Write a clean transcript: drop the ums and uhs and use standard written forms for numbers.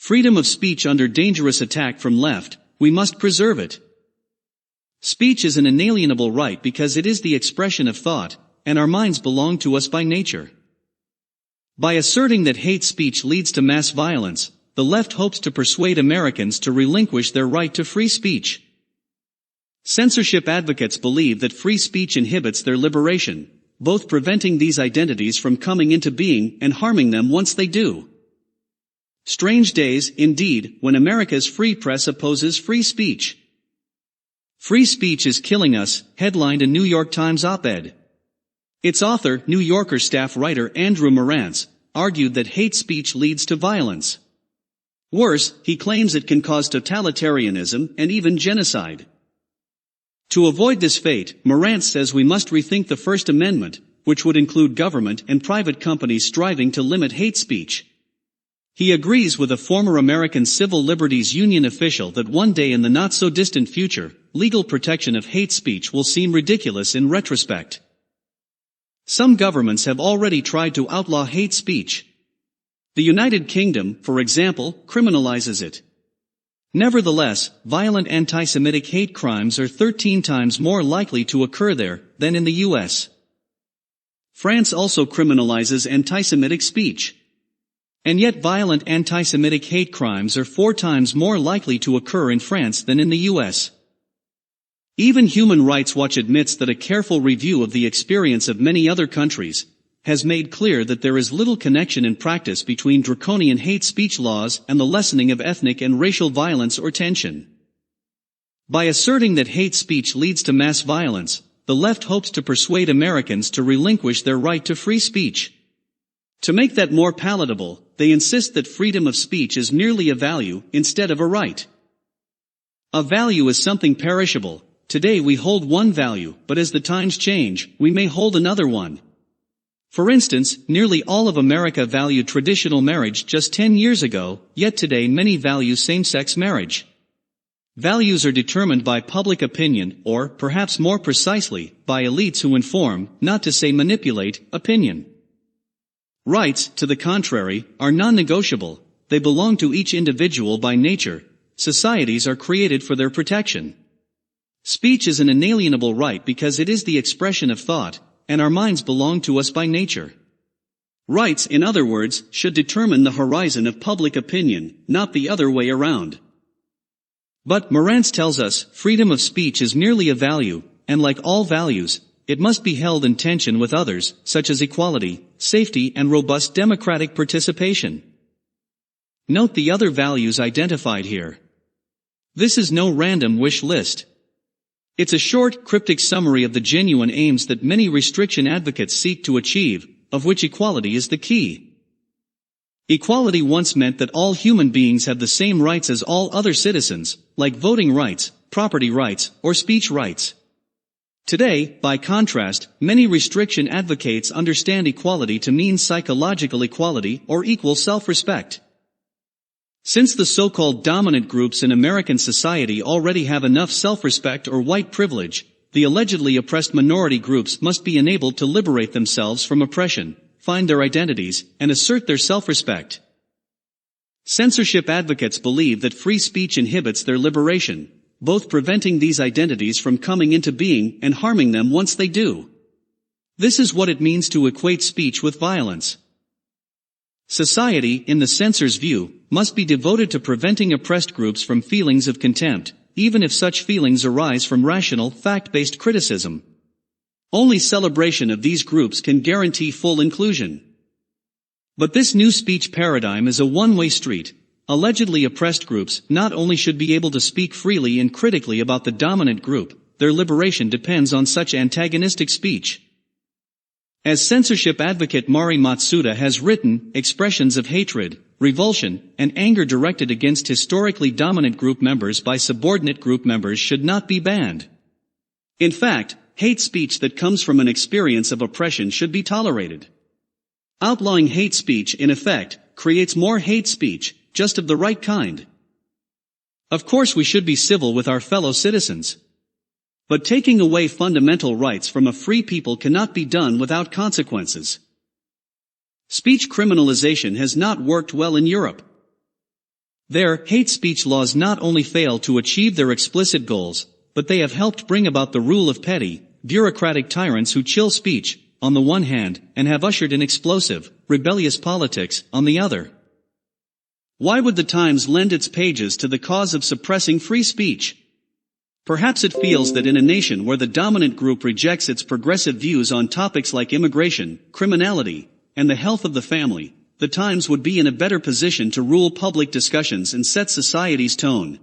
Freedom of speech under dangerous attack from left, we must preserve it. Speech is an inalienable right because it is the expression of thought, and our minds belong to us by nature. By asserting that hate speech leads to mass violence, the left hopes to persuade Americans to relinquish their right to free speech. Censorship advocates believe that free speech inhibits their liberation, both preventing these identities from coming into being and harming them once they do. Strange days, indeed, when America's free press opposes free speech. Free speech is killing us, headlined a New York Times op-ed. Its author, New Yorker staff writer Andrew Marantz, argued that hate speech leads to violence. Worse, he claims it can cause totalitarianism and even genocide. To avoid this fate, Marantz says we must rethink the First Amendment, which would include government and private companies striving to limit hate speech. He agrees with a former American Civil Liberties Union official that one day in the not-so-distant future, legal protection of hate speech will seem ridiculous in retrospect. Some governments have already tried to outlaw hate speech. The United Kingdom, for example, criminalizes it. Nevertheless, violent anti-Semitic hate crimes are 13 times more likely to occur there than in the U.S. France also criminalizes anti-Semitic speech. And yet violent anti-Semitic hate crimes are 4 times more likely to occur in France than in the U.S. Even Human Rights Watch admits that a careful review of the experience of many other countries has made clear that there is little connection in practice between draconian hate speech laws and the lessening of ethnic and racial violence or tension. By asserting that hate speech leads to mass violence, the left hopes to persuade Americans to relinquish their right to free speech. To make that more palatable, they insist that freedom of speech is merely a value instead of a right. A value is something perishable. Today we hold one value, but as the times change, we may hold another one. For instance, nearly all of America valued traditional marriage just 10 years ago, yet today many value same-sex marriage. Values are determined by public opinion, or, perhaps more precisely, by elites who inform, not to say manipulate, opinion. Rights, to the contrary, are non-negotiable. They belong to each individual by nature. Societies are created for their protection. Speech is an inalienable right because it is the expression of thought, and our minds belong to us by nature. Rights, in other words, should determine the horizon of public opinion, not the other way around. But, Marantz tells us, freedom of speech is merely a value, and like all values, it must be held in tension with others, such as equality, safety and robust democratic participation. Note the other values identified here. This is no random wish list. It's a short, cryptic summary of the genuine aims that many restriction advocates seek to achieve, of which equality is the key. Equality once meant that all human beings have the same rights as all other citizens, like voting rights, property rights, or speech rights. Today, by contrast, many restriction advocates understand equality to mean psychological equality or equal self-respect. Since the so-called dominant groups in American society already have enough self-respect or white privilege, the allegedly oppressed minority groups must be enabled to liberate themselves from oppression, find their identities, and assert their self-respect. Censorship advocates believe that free speech inhibits their liberation, both preventing these identities from coming into being and harming them once they do. This is what it means to equate speech with violence. Society, in the censor's view, must be devoted to preventing oppressed groups from feelings of contempt, even if such feelings arise from rational, fact-based criticism. Only celebration of these groups can guarantee full inclusion. But this new speech paradigm is a one-way street. Allegedly oppressed groups not only should be able to speak freely and critically about the dominant group, their liberation depends on such antagonistic speech. As censorship advocate Mari Matsuda has written, expressions of hatred, revulsion, and anger directed against historically dominant group members by subordinate group members should not be banned. In fact, hate speech that comes from an experience of oppression should be tolerated. Outlawing hate speech, in effect, creates more hate speech, just of the right kind. Of course we should be civil with our fellow citizens. But taking away fundamental rights from a free people cannot be done without consequences. Speech criminalization has not worked well in Europe. Their hate speech laws not only fail to achieve their explicit goals, but they have helped bring about the rule of petty, bureaucratic tyrants who chill speech, on the one hand, and have ushered in explosive, rebellious politics, on the other. Why would the Times lend its pages to the cause of suppressing free speech? Perhaps it feels that in a nation where the dominant group rejects its progressive views on topics like immigration, criminality, and the health of the family, the Times would be in a better position to rule public discussions and set society's tone.